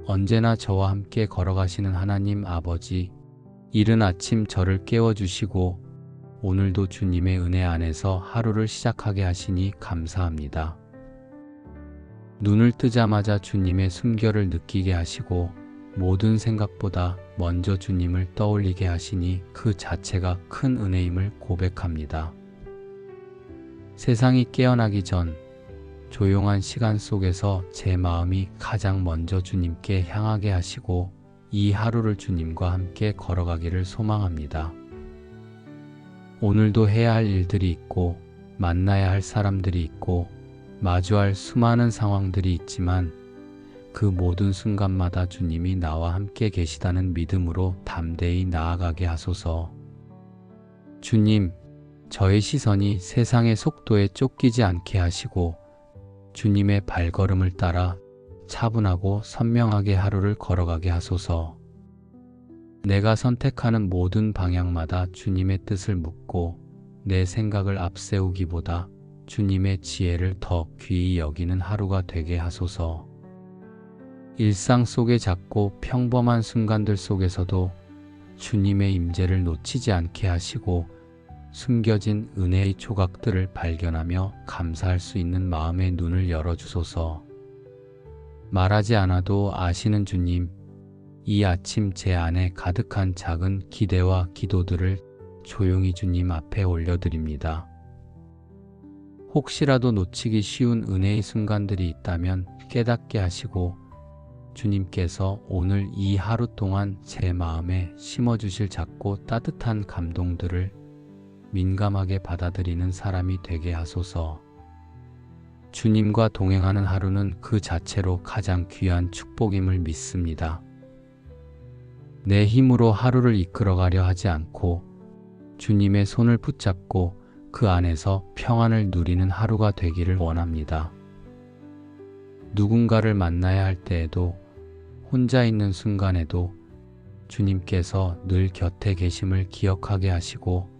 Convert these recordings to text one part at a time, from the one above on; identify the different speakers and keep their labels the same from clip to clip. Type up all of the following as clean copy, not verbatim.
Speaker 1: 언제나 저와 함께 걸어가시는 하나님 아버지, 이른 아침 저를 깨워주시고 오늘도 주님의 은혜 안에서 하루를 시작하게 하시니 감사합니다. 눈을 뜨자마자 주님의 숨결을 느끼게 하시고 모든 생각보다 먼저 주님을 떠올리게 하시니 그 자체가 큰 은혜임을 고백합니다. 세상이 깨어나기 전 조용한 시간 속에서 제 마음이 가장 먼저 주님께 향하게 하시고 이 하루를 주님과 함께 걸어가기를 소망합니다. 오늘도 해야 할 일들이 있고 만나야 할 사람들이 있고 마주할 수많은 상황들이 있지만 그 모든 순간마다 주님이 나와 함께 계시다는 믿음으로 담대히 나아가게 하소서. 주님, 저의 시선이 세상의 속도에 쫓기지 않게 하시고 주님의 발걸음을 따라 차분하고 선명하게 하루를 걸어가게 하소서. 내가 선택하는 모든 방향마다 주님의 뜻을 묻고 내 생각을 앞세우기보다 주님의 지혜를 더 귀히 여기는 하루가 되게 하소서. 일상 속의 작고 평범한 순간들 속에서도 주님의 임재를 놓치지 않게 하시고 숨겨진 은혜의 조각들을 발견하며 감사할 수 있는 마음의 눈을 열어주소서. 말하지 않아도 아시는 주님, 이 아침 제 안에 가득한 작은 기대와 기도들을 조용히 주님 앞에 올려드립니다. 혹시라도 놓치기 쉬운 은혜의 순간들이 있다면 깨닫게 하시고 주님께서 오늘 이 하루 동안 제 마음에 심어주실 작고 따뜻한 감동들을 민감하게 받아들이는 사람이 되게 하소서. 주님과 동행하는 하루는 그 자체로 가장 귀한 축복임을 믿습니다. 내 힘으로 하루를 이끌어가려 하지 않고 주님의 손을 붙잡고 그 안에서 평안을 누리는 하루가 되기를 원합니다. 누군가를 만나야 할 때에도 혼자 있는 순간에도 주님께서 늘 곁에 계심을 기억하게 하시고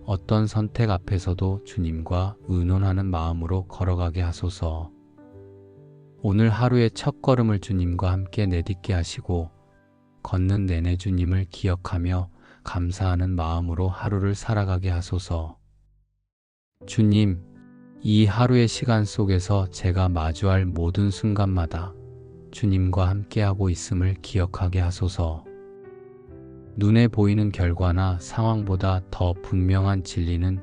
Speaker 1: 어떤 선택 앞에서도 주님과 의논하는 마음으로 걸어가게 하소서. 오늘 하루의 첫 걸음을 주님과 함께 내딛게 하시고 걷는 내내 주님을 기억하며 감사하는 마음으로 하루를 살아가게 하소서. 주님, 이 하루의 시간 속에서 제가 마주할 모든 순간마다 주님과 함께하고 있음을 기억하게 하소서. 눈에 보이는 결과나 상황보다 더 분명한 진리는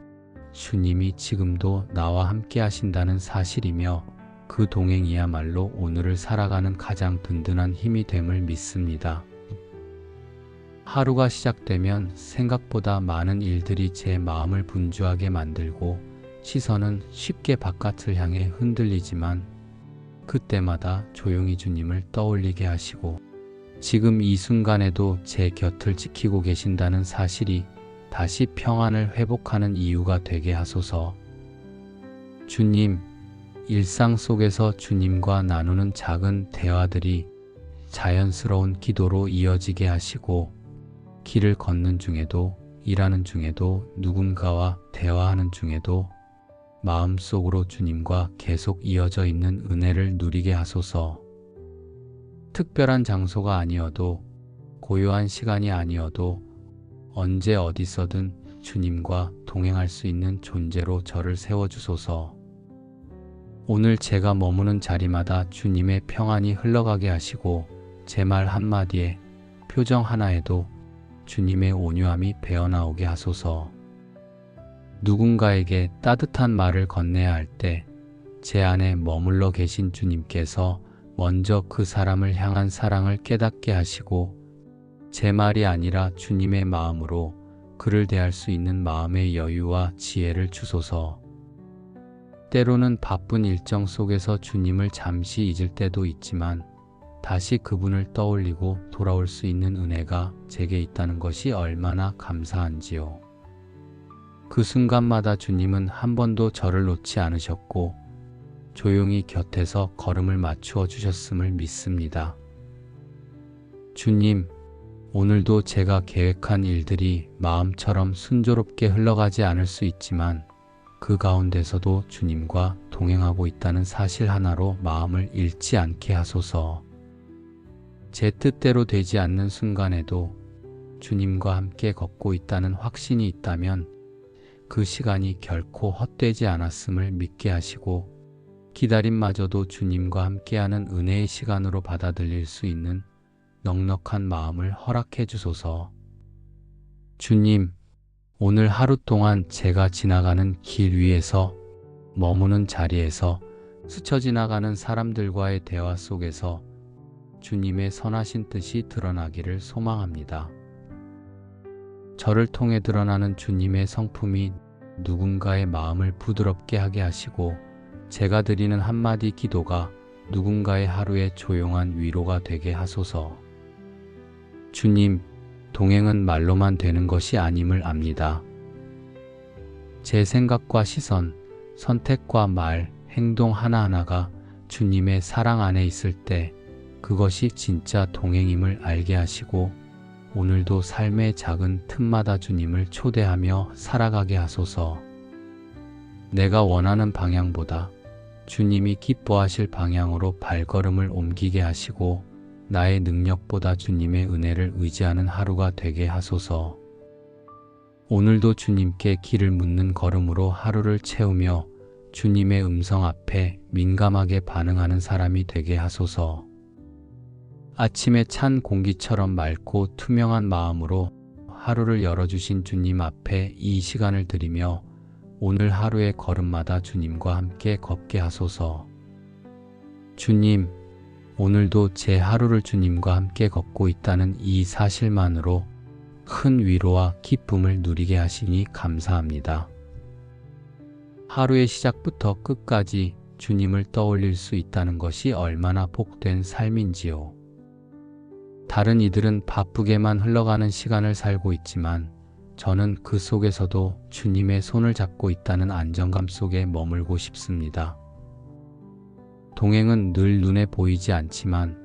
Speaker 1: 주님이 지금도 나와 함께 하신다는 사실이며 그 동행이야말로 오늘을 살아가는 가장 든든한 힘이 됨을 믿습니다. 하루가 시작되면 생각보다 많은 일들이 제 마음을 분주하게 만들고 시선은 쉽게 바깥을 향해 흔들리지만 그때마다 조용히 주님을 떠올리게 하시고 지금 이 순간에도 제 곁을 지키고 계신다는 사실이 다시 평안을 회복하는 이유가 되게 하소서. 주님, 일상 속에서 주님과 나누는 작은 대화들이 자연스러운 기도로 이어지게 하시고 길을 걷는 중에도 일하는 중에도 누군가와 대화하는 중에도 마음속으로 주님과 계속 이어져 있는 은혜를 누리게 하소서. 특별한 장소가 아니어도 고요한 시간이 아니어도 언제 어디서든 주님과 동행할 수 있는 존재로 저를 세워주소서. 오늘 제가 머무는 자리마다 주님의 평안이 흘러가게 하시고 제 말 한마디에 표정 하나에도 주님의 온유함이 배어나오게 하소서. 누군가에게 따뜻한 말을 건네야 할 때 제 안에 머물러 계신 주님께서 먼저 그 사람을 향한 사랑을 깨닫게 하시고 제 말이 아니라 주님의 마음으로 그를 대할 수 있는 마음의 여유와 지혜를 주소서. 때로는 바쁜 일정 속에서 주님을 잠시 잊을 때도 있지만 다시 그분을 떠올리고 돌아올 수 있는 은혜가 제게 있다는 것이 얼마나 감사한지요. 그 순간마다 주님은 한 번도 저를 놓지 않으셨고 조용히 곁에서 걸음을 맞추어 주셨음을 믿습니다. 주님, 오늘도 제가 계획한 일들이 마음처럼 순조롭게 흘러가지 않을 수 있지만 그 가운데서도 주님과 동행하고 있다는 사실 하나로 마음을 잃지 않게 하소서. 제 뜻대로 되지 않는 순간에도 주님과 함께 걷고 있다는 확신이 있다면 그 시간이 결코 헛되지 않았음을 믿게 하시고 기다림마저도 주님과 함께하는 은혜의 시간으로 받아들일 수 있는 넉넉한 마음을 허락해 주소서. 주님, 오늘 하루 동안 제가 지나가는 길 위에서, 머무는 자리에서, 스쳐 지나가는 사람들과의 대화 속에서 주님의 선하신 뜻이 드러나기를 소망합니다. 저를 통해 드러나는 주님의 성품이 누군가의 마음을 부드럽게 하게 하시고 제가 드리는 한마디 기도가 누군가의 하루의 조용한 위로가 되게 하소서. 주님, 동행은 말로만 되는 것이 아님을 압니다. 제 생각과 시선, 선택과 말, 행동 하나하나가 주님의 사랑 안에 있을 때 그것이 진짜 동행임을 알게 하시고 오늘도 삶의 작은 틈마다 주님을 초대하며 살아가게 하소서. 내가 원하는 방향보다 주님이 기뻐하실 방향으로 발걸음을 옮기게 하시고 나의 능력보다 주님의 은혜를 의지하는 하루가 되게 하소서. 오늘도 주님께 길을 묻는 걸음으로 하루를 채우며 주님의 음성 앞에 민감하게 반응하는 사람이 되게 하소서. 아침에 찬 공기처럼 맑고 투명한 마음으로 하루를 열어주신 주님 앞에 이 시간을 드리며 오늘 하루의 걸음마다 주님과 함께 걷게 하소서. 주님, 오늘도 제 하루를 주님과 함께 걷고 있다는 이 사실만으로 큰 위로와 기쁨을 누리게 하시니 감사합니다. 하루의 시작부터 끝까지 주님을 떠올릴 수 있다는 것이 얼마나 복된 삶인지요. 다른 이들은 바쁘게만 흘러가는 시간을 살고 있지만 저는 그 속에서도 주님의 손을 잡고 있다는 안정감 속에 머물고 싶습니다. 동행은 늘 눈에 보이지 않지만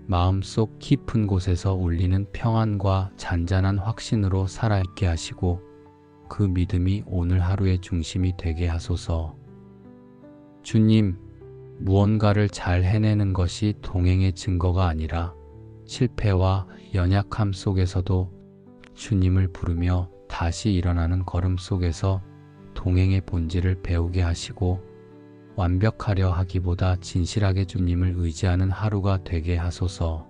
Speaker 1: 마음속 깊은 곳에서 울리는 평안과 잔잔한 확신으로 살아있게 하시고 그 믿음이 오늘 하루의 중심이 되게 하소서. 주님, 무언가를 잘 해내는 것이 동행의 증거가 아니라 실패와 연약함 속에서도 주님을 부르며 다시 일어나는 걸음 속에서 동행의 본질을 배우게 하시고 완벽하려 하기보다 진실하게 주님을 의지하는 하루가 되게 하소서.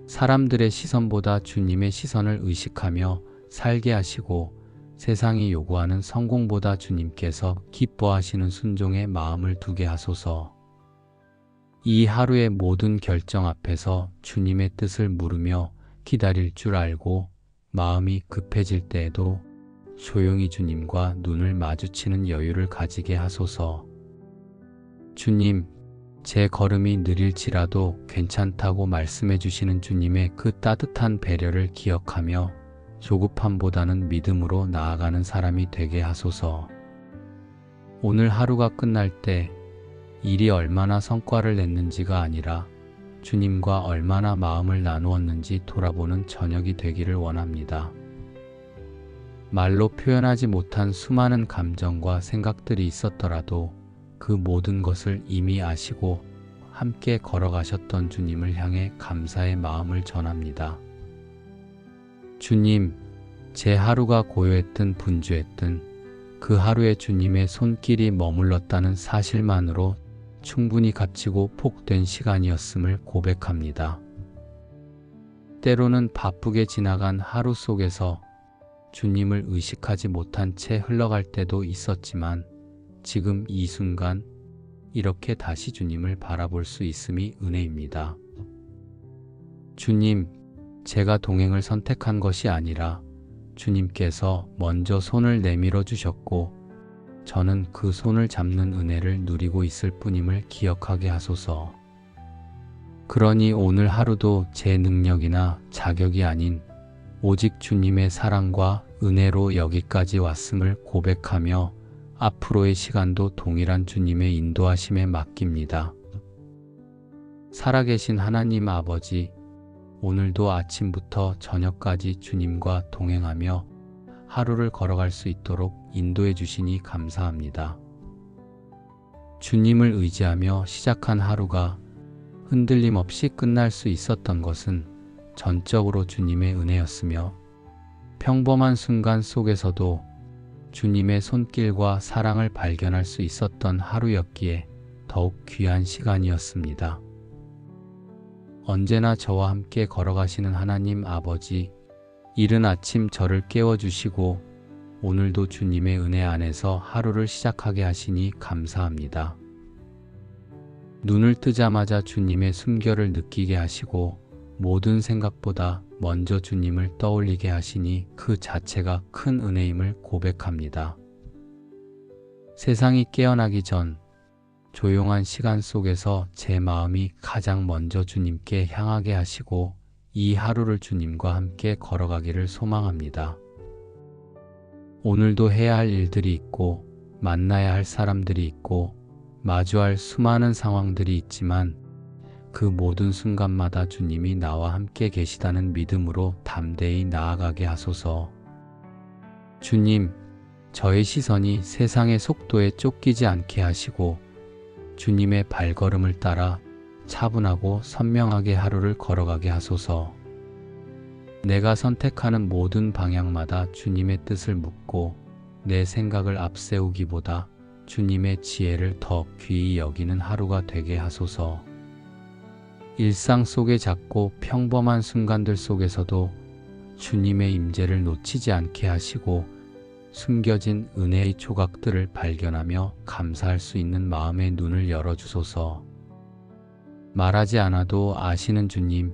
Speaker 1: 사람들의 시선보다 주님의 시선을 의식하며 살게 하시고 세상이 요구하는 성공보다 주님께서 기뻐하시는 순종의 마음을 두게 하소서. 이 하루의 모든 결정 앞에서 주님의 뜻을 물으며 기다릴 줄 알고 마음이 급해질 때에도 조용히 주님과 눈을 마주치는 여유를 가지게 하소서. 주님, 제 걸음이 느릴지라도 괜찮다고 말씀해 주시는 주님의 그 따뜻한 배려를 기억하며 조급함보다는 믿음으로 나아가는 사람이 되게 하소서. 오늘 하루가 끝날 때 일이 얼마나 성과를 냈는지가 아니라 주님과 얼마나 마음을 나누었는지 돌아보는 저녁이 되기를 원합니다. 말로 표현하지 못한 수많은 감정과 생각들이 있었더라도 그 모든 것을 이미 아시고 함께 걸어가셨던 주님을 향해 감사의 마음을 전합니다. 주님, 제 하루가 고요했든 분주했든 그 하루에 주님의 손길이 머물렀다는 사실만으로 충분히 값지고 복된 시간이었음을 고백합니다. 때로는 바쁘게 지나간 하루 속에서 주님을 의식하지 못한 채 흘러갈 때도 있었지만 지금 이 순간 이렇게 다시 주님을 바라볼 수 있음이 은혜입니다. 주님, 제가 동행을 선택한 것이 아니라 주님께서 먼저 손을 내밀어 주셨고 저는 그 손을 잡는 은혜를 누리고 있을 뿐임을 기억하게 하소서. 그러니 오늘 하루도 제 능력이나 자격이 아닌 오직 주님의 사랑과 은혜로 여기까지 왔음을 고백하며 앞으로의 시간도 동일한 주님의 인도하심에 맡깁니다. 살아계신 하나님 아버지, 오늘도 아침부터 저녁까지 주님과 동행하며 하루를 걸어갈 수 있도록 인도해 주시니 감사합니다. 주님을 의지하며 시작한 하루가 흔들림 없이 끝날 수 있었던 것은 전적으로 주님의 은혜였으며, 평범한 순간 속에서도 주님의 손길과 사랑을 발견할 수 있었던 하루였기에 더욱 귀한 시간이었습니다. 언제나 저와 함께 걸어가시는 하나님 아버지, 이른 아침 저를 깨워주시고 오늘도 주님의 은혜 안에서 하루를 시작하게 하시니 감사합니다. 눈을 뜨자마자 주님의 숨결을 느끼게 하시고 모든 생각보다 먼저 주님을 떠올리게 하시니 그 자체가 큰 은혜임을 고백합니다. 세상이 깨어나기 전 조용한 시간 속에서 제 마음이 가장 먼저 주님께 향하게 하시고 이 하루를 주님과 함께 걸어가기를 소망합니다. 오늘도 해야 할 일들이 있고 만나야 할 사람들이 있고 마주할 수많은 상황들이 있지만 그 모든 순간마다 주님이 나와 함께 계시다는 믿음으로 담대히 나아가게 하소서. 주님, 저의 시선이 세상의 속도에 쫓기지 않게 하시고 주님의 발걸음을 따라 차분하고 선명하게 하루를 걸어가게 하소서. 내가 선택하는 모든 방향마다 주님의 뜻을 묻고 내 생각을 앞세우기보다 주님의 지혜를 더 귀히 여기는 하루가 되게 하소서. 일상 속의 작고 평범한 순간들 속에서도 주님의 임재를 놓치지 않게 하시고 숨겨진 은혜의 조각들을 발견하며 감사할 수 있는 마음의 눈을 열어주소서. 말하지 않아도 아시는 주님,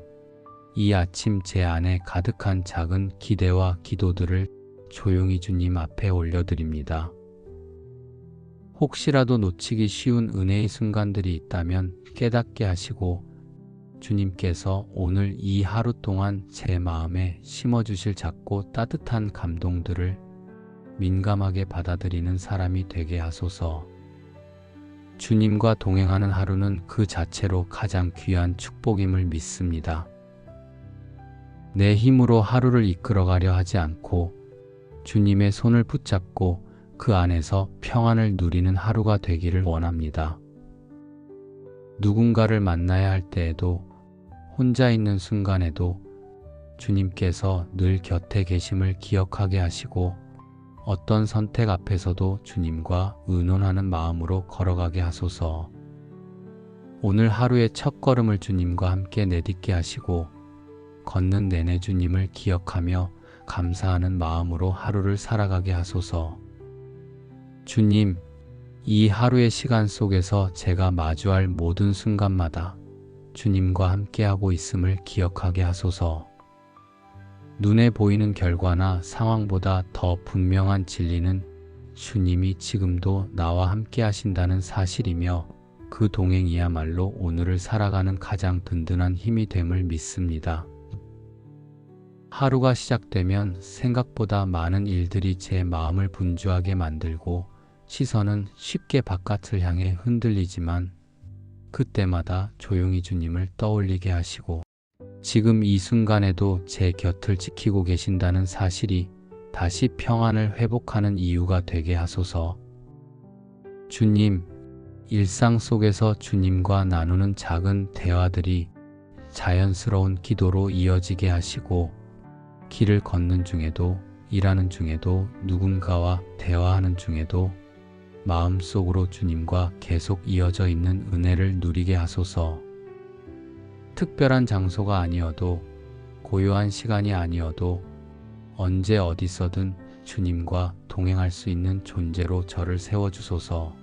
Speaker 1: 이 아침 제 안에 가득한 작은 기대와 기도들을 조용히 주님 앞에 올려드립니다. 혹시라도 놓치기 쉬운 은혜의 순간들이 있다면 깨닫게 하시고 주님께서 오늘 이 하루 동안 제 마음에 심어주실 작고 따뜻한 감동들을 민감하게 받아들이는 사람이 되게 하소서. 주님과 동행하는 하루는 그 자체로 가장 귀한 축복임을 믿습니다. 내 힘으로 하루를 이끌어가려 하지 않고 주님의 손을 붙잡고 그 안에서 평안을 누리는 하루가 되기를 원합니다. 누군가를 만나야 할 때에도 혼자 있는 순간에도 주님께서 늘 곁에 계심을 기억하게 하시고 어떤 선택 앞에서도 주님과 의논하는 마음으로 걸어가게 하소서. 오늘 하루의 첫 걸음을 주님과 함께 내딛게 하시고 걷는 내내 주님을 기억하며 감사하는 마음으로 하루를 살아가게 하소서. 주님, 이 하루의 시간 속에서 제가 마주할 모든 순간마다 주님과 함께하고 있음을 기억하게 하소서. 눈에 보이는 결과나 상황보다 더 분명한 진리는 주님이 지금도 나와 함께 하신다는 사실이며 그 동행이야말로 오늘을 살아가는 가장 든든한 힘이 됨을 믿습니다. 하루가 시작되면 생각보다 많은 일들이 제 마음을 분주하게 만들고 시선은 쉽게 바깥을 향해 흔들리지만 그때마다 조용히 주님을 떠올리게 하시고 지금 이 순간에도 제 곁을 지키고 계신다는 사실이 다시 평안을 회복하는 이유가 되게 하소서. 주님, 일상 속에서 주님과 나누는 작은 대화들이 자연스러운 기도로 이어지게 하시고 길을 걷는 중에도 일하는 중에도 누군가와 대화하는 중에도 마음속으로 주님과 계속 이어져 있는 은혜를 누리게 하소서. 특별한 장소가 아니어도 고요한 시간이 아니어도 언제 어디서든 주님과 동행할 수 있는 존재로 저를 세워주소서.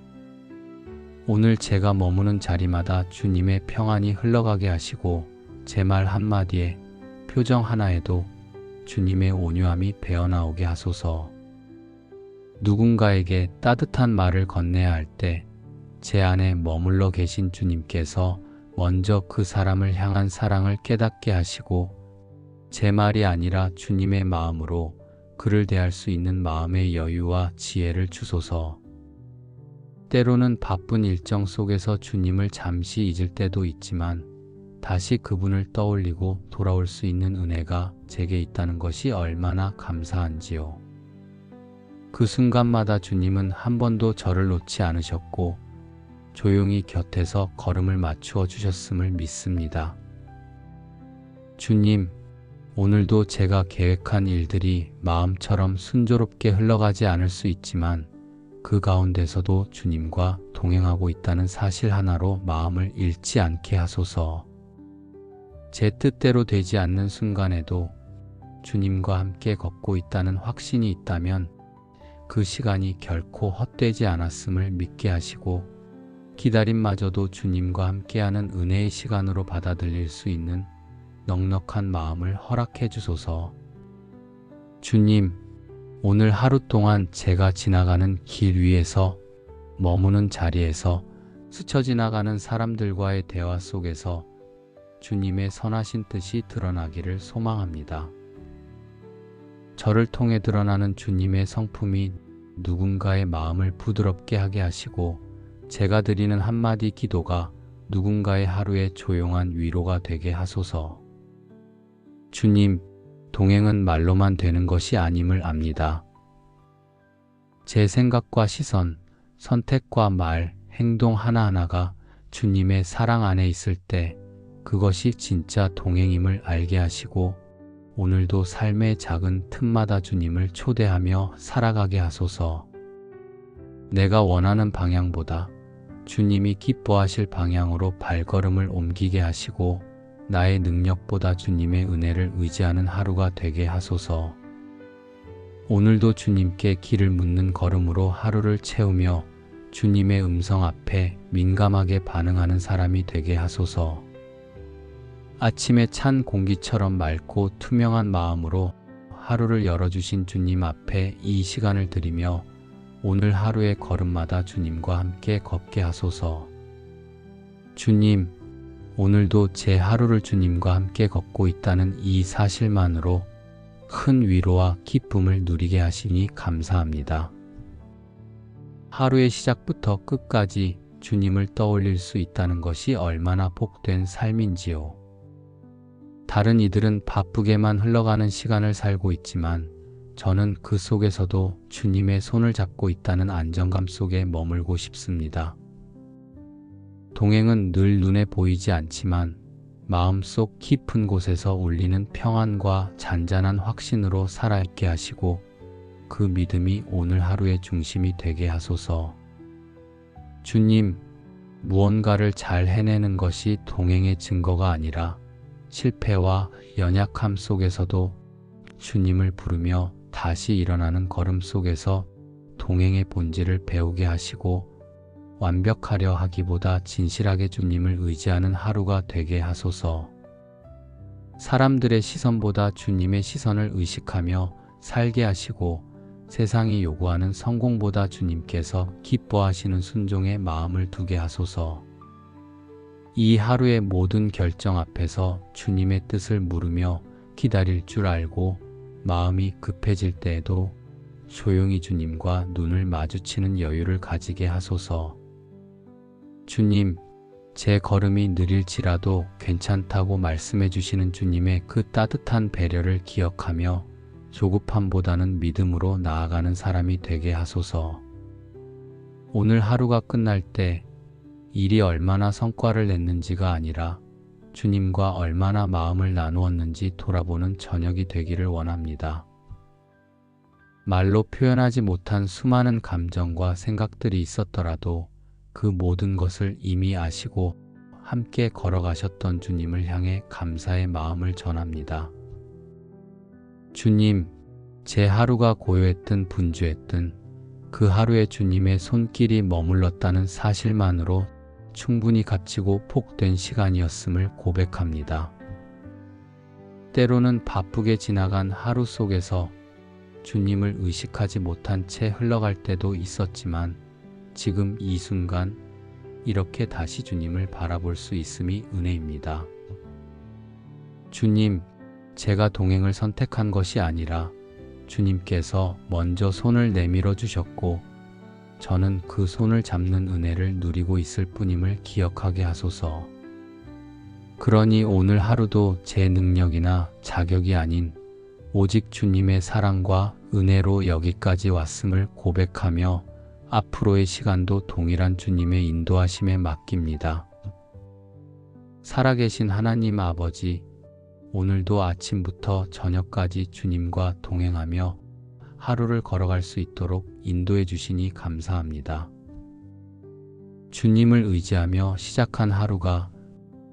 Speaker 1: 오늘 제가 머무는 자리마다 주님의 평안이 흘러가게 하시고 제 말 한마디에 표정 하나에도 주님의 온유함이 배어나오게 하소서. 누군가에게 따뜻한 말을 건네야 할 때 제 안에 머물러 계신 주님께서 먼저 그 사람을 향한 사랑을 깨닫게 하시고 제 말이 아니라 주님의 마음으로 그를 대할 수 있는 마음의 여유와 지혜를 주소서. 때로는 바쁜 일정 속에서 주님을 잠시 잊을 때도 있지만 다시 그분을 떠올리고 돌아올 수 있는 은혜가 제게 있다는 것이 얼마나 감사한지요. 그 순간마다 주님은 한 번도 저를 놓지 않으셨고 조용히 곁에서 걸음을 맞추어 주셨음을 믿습니다. 주님, 오늘도 제가 계획한 일들이 마음처럼 순조롭게 흘러가지 않을 수 있지만 그 가운데서도 주님과 동행하고 있다는 사실 하나로 마음을 잃지 않게 하소서. 제 뜻대로 되지 않는 순간에도 주님과 함께 걷고 있다는 확신이 있다면 그 시간이 결코 헛되지 않았음을 믿게 하시고 기다림마저도 주님과 함께하는 은혜의 시간으로 받아들일 수 있는 넉넉한 마음을 허락해 주소서. 주님, 오늘 하루 동안 제가 지나가는 길 위에서, 머무는 자리에서, 스쳐 지나가는 사람들과의 대화 속에서 주님의 선하신 뜻이 드러나기를 소망합니다. 저를 통해 드러나는 주님의 성품이 누군가의 마음을 부드럽게 하게 하시고 제가 드리는 한마디 기도가 누군가의 하루에 조용한 위로가 되게 하소서. 주님, 동행은 말로만 되는 것이 아님을 압니다. 제 생각과 시선, 선택과 말, 행동 하나하나가 주님의 사랑 안에 있을 때 그것이 진짜 동행임을 알게 하시고 오늘도 삶의 작은 틈마다 주님을 초대하며 살아가게 하소서. 내가 원하는 방향보다 주님이 기뻐하실 방향으로 발걸음을 옮기게 하시고 나의 능력보다 주님의 은혜를 의지하는 하루가 되게 하소서. 오늘도 주님께 길을 묻는 걸음으로 하루를 채우며 주님의 음성 앞에 민감하게 반응하는 사람이 되게 하소서. 아침에 찬 공기처럼 맑고 투명한 마음으로 하루를 열어주신 주님 앞에 이 시간을 드리며 오늘 하루의 걸음마다 주님과 함께 걷게 하소서. 주님, 오늘도 제 하루를 주님과 함께 걷고 있다는 이 사실만으로 큰 위로와 기쁨을 누리게 하시니 감사합니다. 하루의 시작부터 끝까지 주님을 떠올릴 수 있다는 것이 얼마나 복된 삶인지요. 다른 이들은 바쁘게만 흘러가는 시간을 살고 있지만 저는 그 속에서도 주님의 손을 잡고 있다는 안정감 속에 머물고 싶습니다. 동행은 늘 눈에 보이지 않지만 마음속 깊은 곳에서 울리는 평안과 잔잔한 확신으로 살아있게 하시고 그 믿음이 오늘 하루의 중심이 되게 하소서. 주님, 무언가를 잘 해내는 것이 동행의 증거가 아니라 실패와 연약함 속에서도 주님을 부르며 다시 일어나는 걸음 속에서 동행의 본질을 배우게 하시고 완벽하려 하기보다 진실하게 주님을 의지하는 하루가 되게 하소서. 사람들의 시선보다 주님의 시선을 의식하며 살게 하시고 세상이 요구하는 성공보다 주님께서 기뻐하시는 순종의 마음을 두게 하소서. 이 하루의 모든 결정 앞에서 주님의 뜻을 물으며 기다릴 줄 알고 마음이 급해질 때에도 조용히 주님과 눈을 마주치는 여유를 가지게 하소서. 주님, 제 걸음이 느릴지라도 괜찮다고 말씀해 주시는 주님의 그 따뜻한 배려를 기억하며 조급함보다는 믿음으로 나아가는 사람이 되게 하소서. 오늘 하루가 끝날 때 일이 얼마나 성과를 냈는지가 아니라 주님과 얼마나 마음을 나누었는지 돌아보는 저녁이 되기를 원합니다. 말로 표현하지 못한 수많은 감정과 생각들이 있었더라도 그 모든 것을 이미 아시고 함께 걸어가셨던 주님을 향해 감사의 마음을 전합니다. 주님, 제 하루가 고요했든 분주했든 그 하루에 주님의 손길이 머물렀다는 사실만으로 충분히 값지고 복된 시간이었음을 고백합니다. 때로는 바쁘게 지나간 하루 속에서 주님을 의식하지 못한 채 흘러갈 때도 있었지만 지금 이 순간 이렇게 다시 주님을 바라볼 수 있음이 은혜입니다. 주님, 제가 동행을 선택한 것이 아니라 주님께서 먼저 손을 내밀어 주셨고 저는 그 손을 잡는 은혜를 누리고 있을 뿐임을 기억하게 하소서. 그러니 오늘 하루도 제 능력이나 자격이 아닌 오직 주님의 사랑과 은혜로 여기까지 왔음을 고백하며 앞으로의 시간도 동일한 주님의 인도하심에 맡깁니다. 살아계신 하나님 아버지, 오늘도 아침부터 저녁까지 주님과 동행하며 하루를 걸어갈 수 있도록 인도해 주시니 감사합니다. 주님을 의지하며 시작한 하루가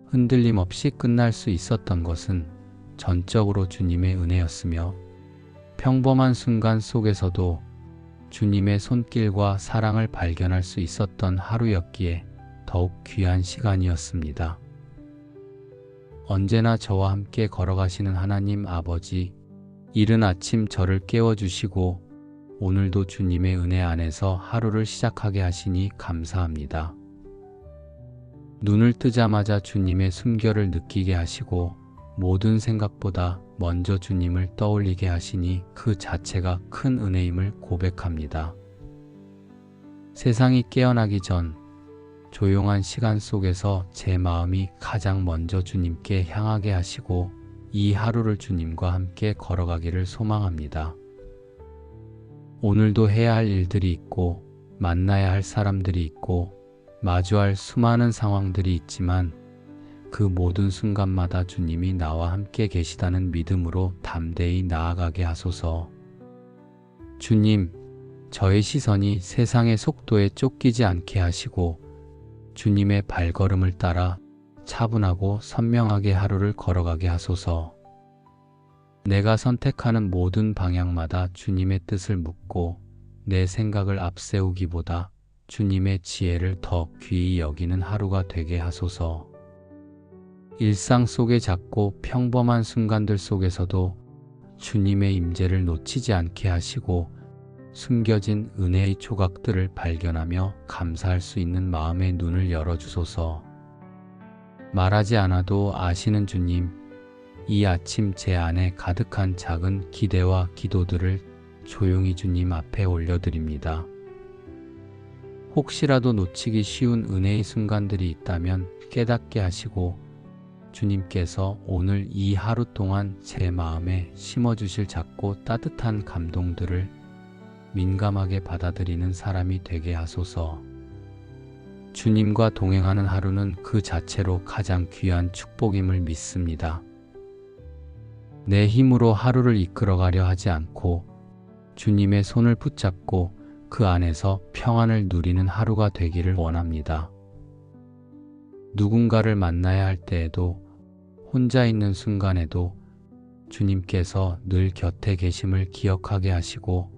Speaker 1: 흔들림 없이 끝날 수 있었던 것은 전적으로 주님의 은혜였으며, 평범한 순간 속에서도 주님의 손길과 사랑을 발견할 수 있었던 하루였기에 더욱 귀한 시간이었습니다. 언제나 저와 함께 걸어가시는 하나님 아버지, 이른 아침 저를 깨워주시고 오늘도 주님의 은혜 안에서 하루를 시작하게 하시니 감사합니다. 눈을 뜨자마자 주님의 숨결을 느끼게 하시고 모든 생각보다 먼저 주님을 떠올리게 하시니 그 자체가 큰 은혜임을 고백합니다. 세상이 깨어나기 전 조용한 시간 속에서 제 마음이 가장 먼저 주님께 향하게 하시고 이 하루를 주님과 함께 걸어가기를 소망합니다. 오늘도 해야 할 일들이 있고 만나야 할 사람들이 있고 마주할 수많은 상황들이 있지만 그 모든 순간마다 주님이 나와 함께 계시다는 믿음으로 담대히 나아가게 하소서. 주님, 저의 시선이 세상의 속도에 쫓기지 않게 하시고 주님의 발걸음을 따라 차분하고 선명하게 하루를 걸어가게 하소서. 내가 선택하는 모든 방향마다 주님의 뜻을 묻고 내 생각을 앞세우기보다 주님의 지혜를 더 귀히 여기는 하루가 되게 하소서. 일상 속의 작고 평범한 순간들 속에서도 주님의 임재를 놓치지 않게 하시고 숨겨진 은혜의 조각들을 발견하며 감사할 수 있는 마음의 눈을 열어주소서. 말하지 않아도 아시는 주님, 이 아침 제 안에 가득한 작은 기대와 기도들을 조용히 주님 앞에 올려드립니다. 혹시라도 놓치기 쉬운 은혜의 순간들이 있다면 깨닫게 하시고 주님께서 오늘 이 하루 동안 제 마음에 심어주실 작고 따뜻한 감동들을 민감하게 받아들이는 사람이 되게 하소서. 주님과 동행하는 하루는 그 자체로 가장 귀한 축복임을 믿습니다. 내 힘으로 하루를 이끌어가려 하지 않고 주님의 손을 붙잡고 그 안에서 평안을 누리는 하루가 되기를 원합니다. 누군가를 만나야 할 때에도 혼자 있는 순간에도 주님께서 늘 곁에 계심을 기억하게 하시고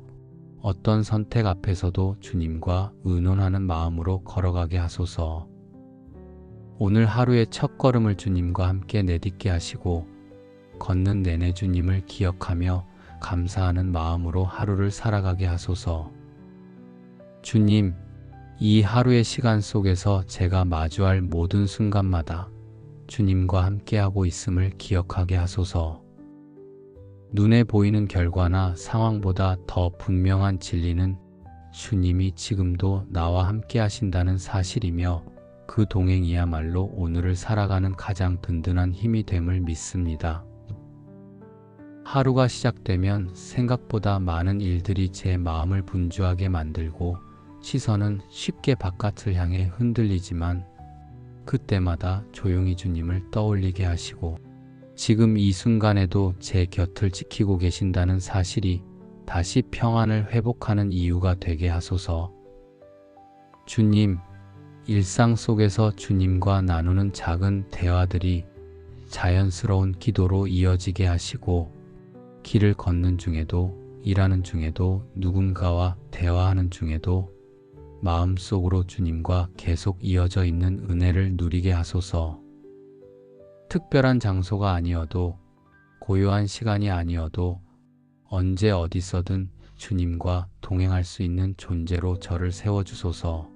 Speaker 1: 어떤 선택 앞에서도 주님과 의논하는 마음으로 걸어가게 하소서. 오늘 하루의 첫 걸음을 주님과 함께 내딛게 하시고 걷는 내내 주님을 기억하며 감사하는 마음으로 하루를 살아가게 하소서. 주님, 이 하루의 시간 속에서 제가 마주할 모든 순간마다 주님과 함께하고 있음을 기억하게 하소서. 눈에 보이는 결과나 상황보다 더 분명한 진리는 주님이 지금도 나와 함께 하신다는 사실이며 그 동행이야말로 오늘을 살아가는 가장 든든한 힘이 됨을 믿습니다. 하루가 시작되면 생각보다 많은 일들이 제 마음을 분주하게 만들고 시선은 쉽게 바깥을 향해 흔들리지만 그때마다 조용히 주님을 떠올리게 하시고 지금 이 순간에도 제 곁을 지키고 계신다는 사실이 다시 평안을 회복하는 이유가 되게 하소서. 주님, 일상 속에서 주님과 나누는 작은 대화들이 자연스러운 기도로 이어지게 하시고 길을 걷는 중에도 일하는 중에도 누군가와 대화하는 중에도 마음속으로 주님과 계속 이어져 있는 은혜를 누리게 하소서. 특별한 장소가 아니어도 고요한 시간이 아니어도 언제 어디서든 주님과 동행할 수 있는 존재로 저를 세워주소서.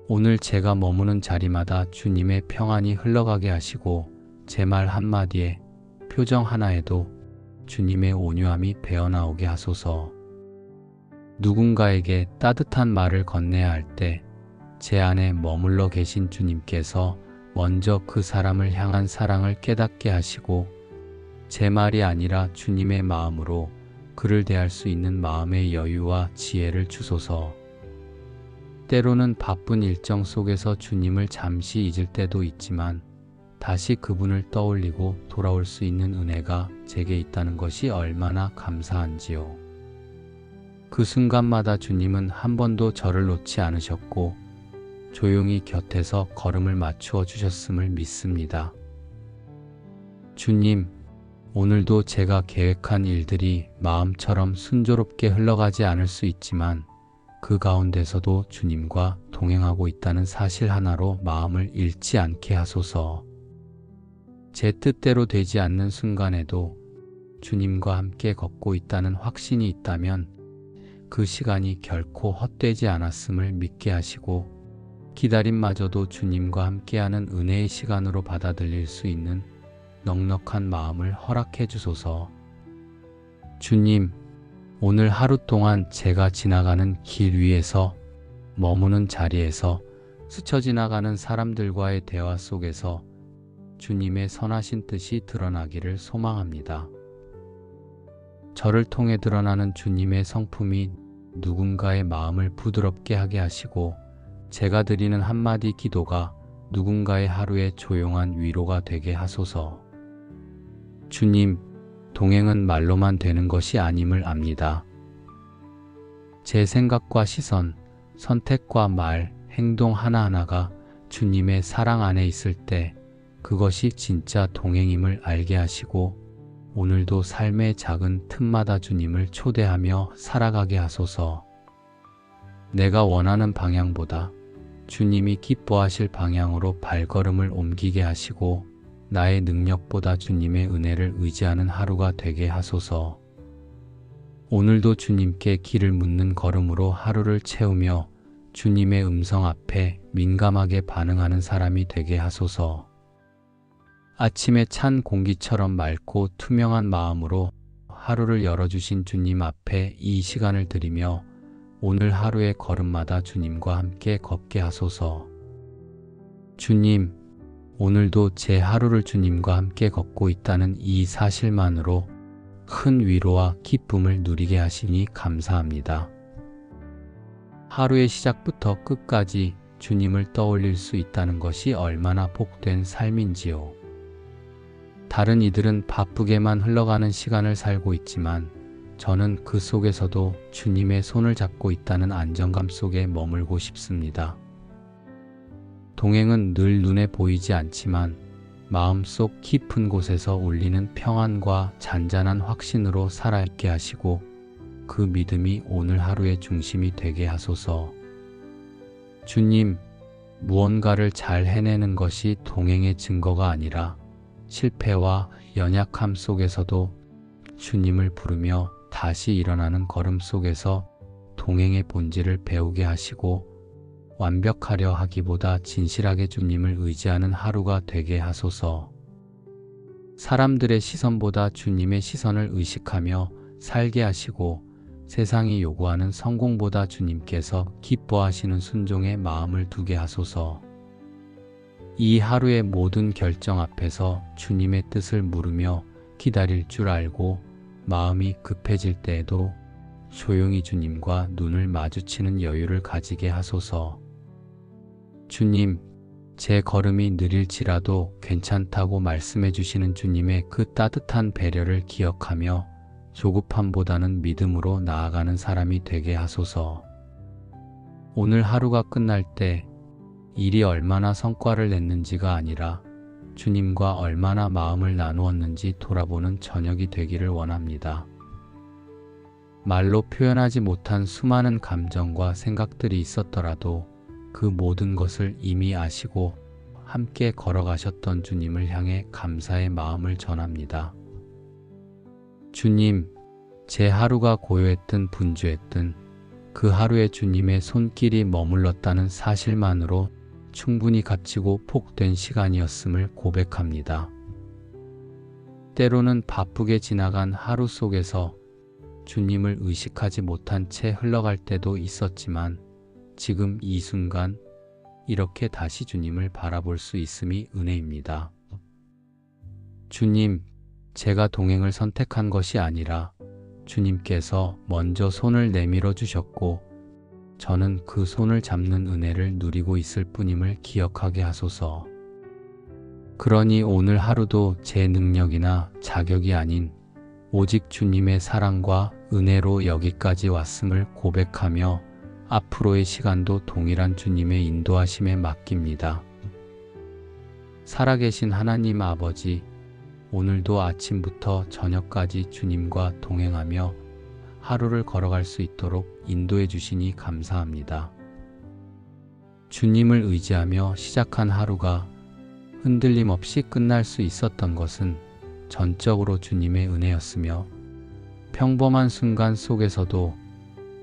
Speaker 1: 오늘 제가 머무는 자리마다 주님의 평안이 흘러가게 하시고 제 말 한마디에 표정 하나에도 주님의 온유함이 배어나오게 하소서. 누군가에게 따뜻한 말을 건네야 할 때 제 안에 머물러 계신 주님께서 먼저 그 사람을 향한 사랑을 깨닫게 하시고 제 말이 아니라 주님의 마음으로 그를 대할 수 있는 마음의 여유와 지혜를 주소서. 때로는 바쁜 일정 속에서 주님을 잠시 잊을 때도 있지만 다시 그분을 떠올리고 돌아올 수 있는 은혜가 제게 있다는 것이 얼마나 감사한지요. 그 순간마다 주님은 한 번도 저를 놓지 않으셨고 조용히 곁에서 걸음을 맞추어 주셨음을 믿습니다. 주님, 오늘도 제가 계획한 일들이 마음처럼 순조롭게 흘러가지 않을 수 있지만 그 가운데서도 주님과 동행하고 있다는 사실 하나로 마음을 잃지 않게 하소서. 제 뜻대로 되지 않는 순간에도 주님과 함께 걷고 있다는 확신이 있다면 그 시간이 결코 헛되지 않았음을 믿게 하시고 기다림마저도 주님과 함께하는 은혜의 시간으로 받아들일 수 있는 넉넉한 마음을 허락해 주소서. 주님, 오늘 하루 동안 제가 지나가는 길 위에서, 머무는 자리에서, 스쳐 지나가는 사람들과의 대화 속에서 주님의 선하신 뜻이 드러나기를 소망합니다. 저를 통해 드러나는 주님의 성품이 누군가의 마음을 부드럽게 하게 하시고 제가 드리는 한마디 기도가 누군가의 하루의 조용한 위로가 되게 하소서. 주님, 동행은 말로만 되는 것이 아님을 압니다. 제 생각과 시선, 선택과 말, 행동 하나하나가 주님의 사랑 안에 있을 때 그것이 진짜 동행임을 알게 하시고 오늘도 삶의 작은 틈마다 주님을 초대하며 살아가게 하소서. 내가 원하는 방향보다 주님이 기뻐하실 방향으로 발걸음을 옮기게 하시고 나의 능력보다 주님의 은혜를 의지하는 하루가 되게 하소서. 오늘도 주님께 길을 묻는 걸음으로 하루를 채우며 주님의 음성 앞에 민감하게 반응하는 사람이 되게 하소서. 아침에 찬 공기처럼 맑고 투명한 마음으로 하루를 열어주신 주님 앞에 이 시간을 드리며 오늘 하루의 걸음마다 주님과 함께 걷게 하소서. 주님, 오늘도 제 하루를 주님과 함께 걷고 있다는 이 사실만으로 큰 위로와 기쁨을 누리게 하시니 감사합니다. 하루의 시작부터 끝까지 주님을 떠올릴 수 있다는 것이 얼마나 복된 삶인지요. 다른 이들은 바쁘게만 흘러가는 시간을 살고 있지만 저는 그 속에서도 주님의 손을 잡고 있다는 안정감 속에 머물고 싶습니다. 동행은 늘 눈에 보이지 않지만 마음속 깊은 곳에서 울리는 평안과 잔잔한 확신으로 살아있게 하시고 그 믿음이 오늘 하루의 중심이 되게 하소서. 주님, 무언가를 잘 해내는 것이 동행의 증거가 아니라 실패와 연약함 속에서도 주님을 부르며 다시 일어나는 걸음 속에서 동행의 본질을 배우게 하시고 완벽하려 하기보다 진실하게 주님을 의지하는 하루가 되게 하소서. 사람들의 시선보다 주님의 시선을 의식하며 살게 하시고 세상이 요구하는 성공보다 주님께서 기뻐하시는 순종의 마음을 두게 하소서. 이 하루의 모든 결정 앞에서 주님의 뜻을 물으며 기다릴 줄 알고 마음이 급해질 때에도 조용히 주님과 눈을 마주치는 여유를 가지게 하소서. 주님, 제 걸음이 느릴지라도 괜찮다고 말씀해 주시는 주님의 그 따뜻한 배려를 기억하며 조급함보다는 믿음으로 나아가는 사람이 되게 하소서. 오늘 하루가 끝날 때 일이 얼마나 성과를 냈는지가 아니라 주님과 얼마나 마음을 나누었는지 돌아보는 저녁이 되기를 원합니다. 말로 표현하지 못한 수많은 감정과 생각들이 있었더라도 그 모든 것을 이미 아시고 함께 걸어가셨던 주님을 향해 감사의 마음을 전합니다. 주님, 제 하루가 고요했든 분주했든 그 하루에 주님의 손길이 머물렀다는 사실만으로 충분히 값지고 복된 시간이었음을 고백합니다. 때로는 바쁘게 지나간 하루 속에서 주님을 의식하지 못한 채 흘러갈 때도 있었지만 지금 이 순간 이렇게 다시 주님을 바라볼 수 있음이 은혜입니다. 주님, 제가 동행을 선택한 것이 아니라 주님께서 먼저 손을 내밀어 주셨고 저는 그 손을 잡는 은혜를 누리고 있을 뿐임을 기억하게 하소서. 그러니 오늘 하루도 제 능력이나 자격이 아닌 오직 주님의 사랑과 은혜로 여기까지 왔음을 고백하며 앞으로의 시간도 동일한 주님의 인도하심에 맡깁니다. 살아계신 하나님 아버지, 오늘도 아침부터 저녁까지 주님과 동행하며 하루를 걸어갈 수 있도록 인도해 주시니 감사합니다. 주님을 의지하며 시작한 하루가 흔들림 없이 끝날 수 있었던 것은 전적으로 주님의 은혜였으며, 평범한 순간 속에서도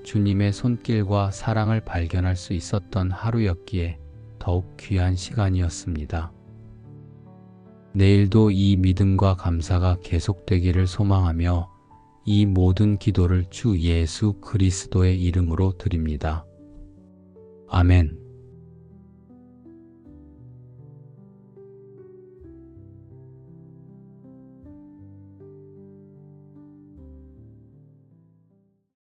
Speaker 1: 주님의 손길과 사랑을 발견할 수 있었던 하루였기에 더욱 귀한 시간이었습니다. 내일도 이 믿음과 감사가 계속되기를 소망하며 이 모든 기도를 주 예수 그리스도의 이름으로 드립니다. 아멘.